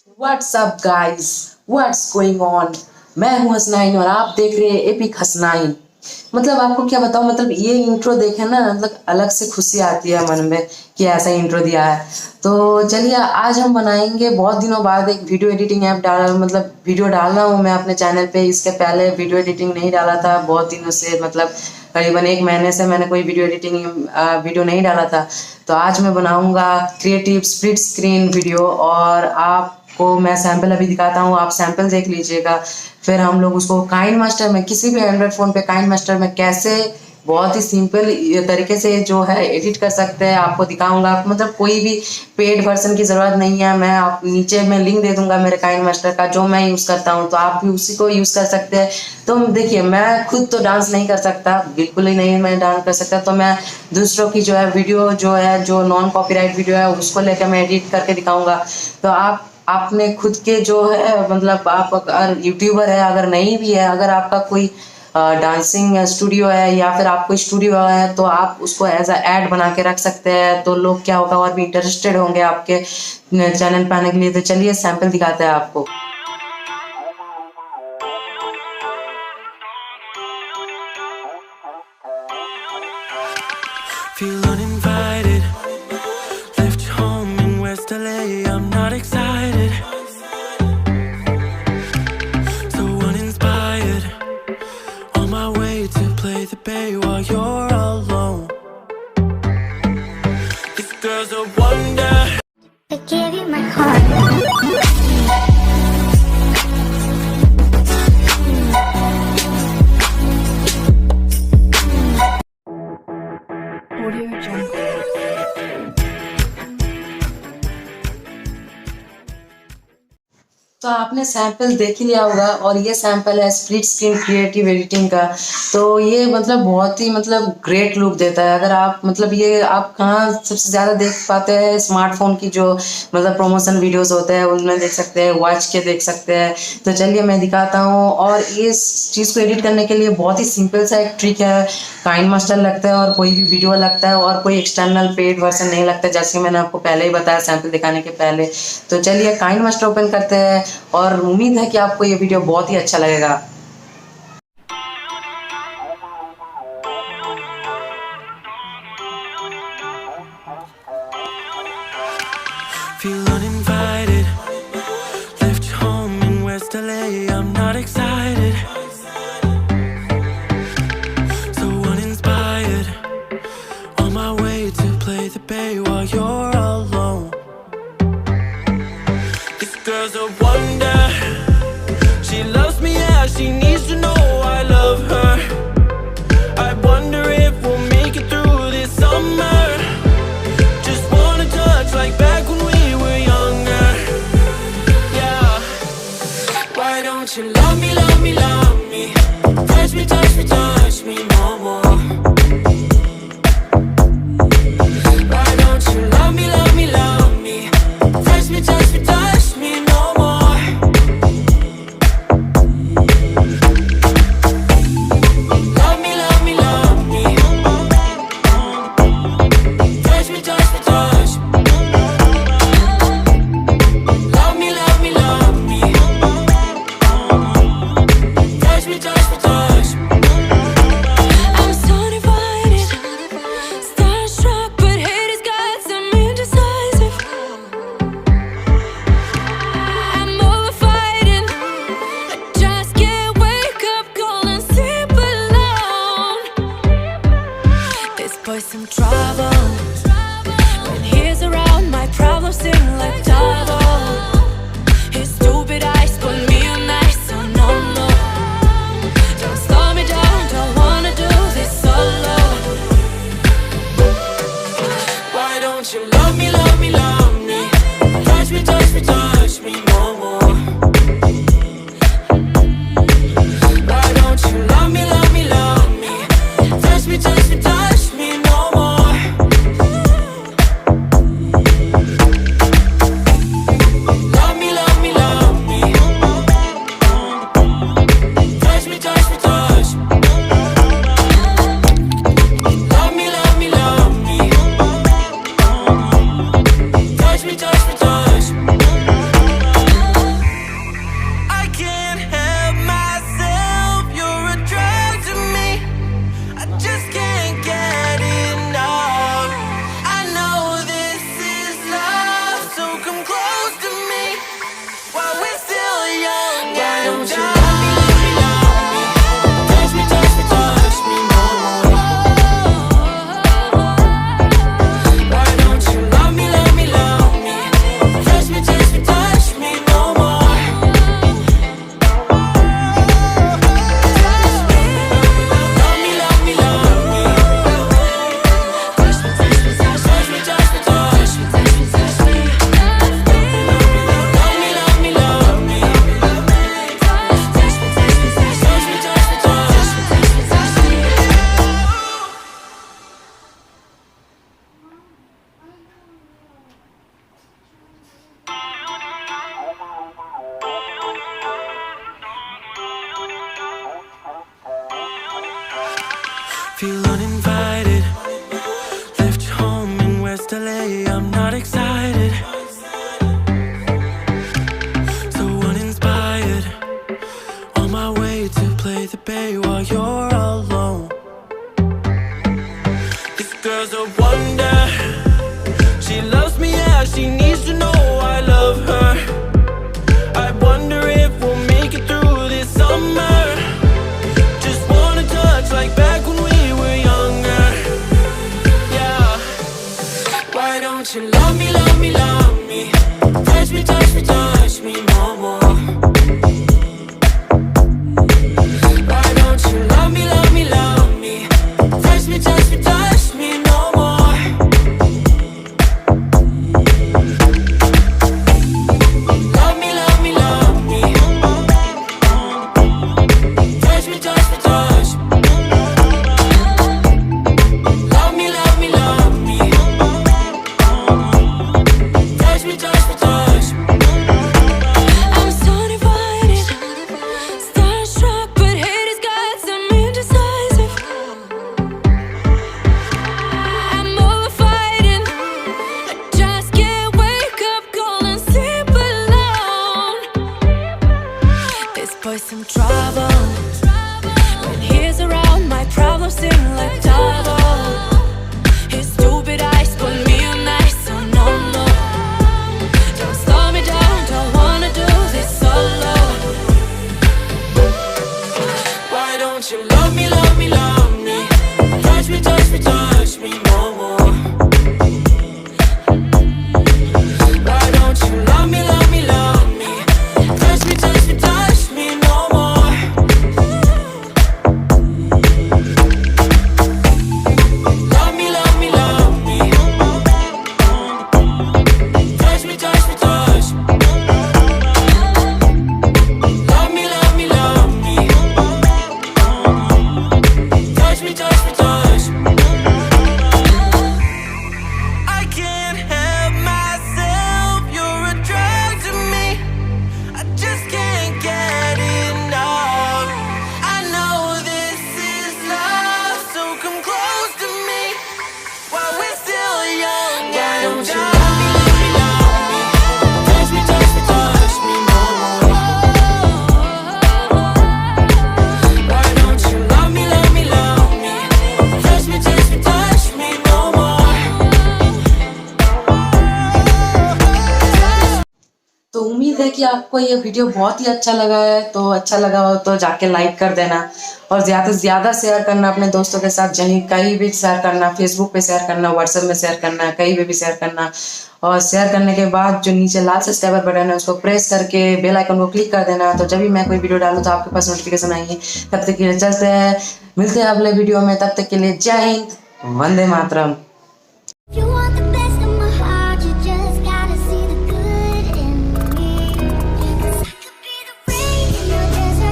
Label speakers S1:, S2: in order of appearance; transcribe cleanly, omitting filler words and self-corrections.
S1: WhatsApp guys, what's going on. मैं हूं हसनाइन और आप देख रहे हैं एपिक हसनाइन। मतलब आपको क्या बताऊं, मतलब ये इंट्रो देखे ना, मतलब अलग से खुशी आती है मन में कि ऐसा इंट्रो दिया है। तो चलिए आज हम बनाएंगे, बहुत दिनों बाद एक वीडियो एडिटिंग ऐप डाला, मतलब वीडियो डाल रहा हूँ मैं अपने चैनल पे। इसके पहले वीडियो एडिटिंग नहीं डाला था बहुत दिनों से, मतलब करीबन 1 महीने से मैंने कोई वीडियो एडिटिंग वीडियो नहीं डाला था। तो आज मैं बनाऊंगा क्रिएटिव स्प्लिट स्क्रीन वीडियो और आपको मैं सैंपल अभी दिखाता हूँ, आप सैंपल देख लीजिएगा। फिर हम लोग उसको काइन मास्टर में, किसी भी एंड्रॉइड फ़ोन पे काइन मास्टर में कैसे बहुत ही सिंपल तरीके से जो है एडिट कर सकते हैं आपको दिखाऊंगा। मतलब कोई भी पेड वर्जन की ज़रूरत नहीं है। मैं आप नीचे में लिंक दे दूंगा मेरे काइन मास्टर का, जो मैं यूज़ करता हूँ, तो आप भी उसी को यूज़ कर सकते हैं। तो देखिए, मैं खुद तो डांस नहीं कर सकता, बिल्कुल ही नहीं मैं डांस कर सकता, तो मैं दूसरों की जो है वीडियो जो है, जो नॉन कॉपीराइट वीडियो है, उसको लेकर मैं एडिट करके दिखाऊंगा। तो आप आपने खुद के जो है, मतलब आप अगर यूट्यूबर है, अगर नहीं भी है, अगर आपका कोई डांसिंग स्टूडियो है या फिर आपको स्टूडियो है, तो आप उसको एज अ ऐड बना के रख सकते हैं। तो लोग क्या होगा, और भी इंटरेस्टेड होंगे आपके चैनल पे आने के लिए। तो चलिए सैंपल दिखाते हैं आपको।
S2: Feel uninvited, left home in West LA, I'm not excited, so uninspired, on my way to play the bay while you're alone. This girl's a wonder.
S3: I gave you my heart.
S1: तो आपने sample देख ही लिया होगा, और ये sample है split screen creative editing का। तो ये मतलब बहुत ही मतलब ग्रेट लुक देता है। अगर आप मतलब ये आप कहाँ सबसे ज़्यादा देख पाते हैं, स्मार्टफोन की जो मतलब प्रमोशन वीडियोस होते हैं उनमें देख सकते हैं, वॉच के देख सकते हैं। तो चलिए मैं दिखाता हूँ। और इस चीज़ को एडिट करने के लिए बहुत ही सिंपल सा एक ट्रिक है। काइन मास्टर लगता है और कोई भी वीडियो लगता है, और कोई एक्सटर्नल पेड वर्जन नहीं लगता, जैसे मैंने आपको पहले ही बताया सैंपल दिखाने के पहले। तो चलिए काइन मास्टर ओपन करते हैं, और उम्मीद है कि आपको ये वीडियो बहुत ही अच्छा लगेगा।
S2: Feel uninvited, left home in West LA, I'm not excited, so uninspired, on my way to play the bay while you're alone. This girl's a wonder, she loves me, yeah, she needs to know I love her. I wonder if we'll make it through this summer. Just wanna touch like back when we were younger. Yeah. Why don't you love me, love me, love me? Touch me, touch me, touch me no more. Why don't you love me, love me, love me? Touch me, touch me, touch me no more. Love me, love me, love me. Touch me, touch me, touch me. Love me, love me, love me. Touch me, touch me, touch me.
S4: I'm so divided, starstruck, but hate has got some indecisive. I'm over fighting, I just can't wake up cold and sleep alone. This boy's some trouble, when he's around my problems seem like double. His stupid eyes put me on ice, so no, no. Don't slow me down, don't wanna do this solo.
S2: Why don't you love me, love me, love me? Touch me, touch me, touch me no more. Why don't you love me, love me, love me? Touch me, touch me, touch me no more. Love me, love me, love me. Touch me, touch me, touch me. Love me, love me, love me. girl's a wonder. She loves me, yeah, she needs to know I love her. I wonder if we'll make it through this summer. Just wanna touch like back when we were younger. Yeah. Why don't you love me, love me, love me? Touch me, touch me, touch me no more. Why don't you love me, love me, love me? Touch me, touch me, touch me no more. Love me, love me, love me. Touch me, touch me, touch me. Love me, love me, love me. Touch me, touch me, touch me.
S4: I'm so divided, starstruck, but hate has got some indecisive. I'm over fighting, I just can't wake up, cold and sleep alone. This boy's some trouble. When he's around, my problems seem like double. His stupid eyes put me on ice, so no, no. Don't slow me down, don't wanna do this solo.
S2: Why don't you love me, love me, love me? Touch me, touch me, touch me no more. Why don't you love me, love me, love me? Touch me, touch me, touch me no more. Love me, love me, love me. Touch me, touch me, touch me. Love me, love me, love me. Touch me, touch me, touch me. I can't help myself, you're a drug to me. I just can't get enough. I know this is love, so come close to me while we're still young. Why don't you love me, love me, love me? Touch me, touch me, touch me no more. Why don't you love me, love me, love me? Touch me, touch me, touch me no more.
S1: तो उम्मीद है कि आपको ये video बहुत ही अच्छा लगा है। तो अच्छा लगा हो तो जाके लाइक कर देना और ज़्यादा से ज़्यादा शेयर करना अपने दोस्तों के साथ, कहीं भी शेयर करना, फेसबुक पे शेयर करना, व्हाट्सएप में शेयर करना, कहीं पे भी शेयर करना। और शेयर करने के बाद जो नीचे लाल सब्सक्राइबर बटन है उसको प्रेस करके बेल आइकन को क्लिक कर देना। तो जब भी मैं कोई वीडियो डालूँ तो आपके पास नोटिफिकेशन आएंगे। तब तक के लिए चलते हैं, मिलते हैं अगले वीडियो में। तब तक के लिए जय हिंद, वंदे मातरम।
S3: You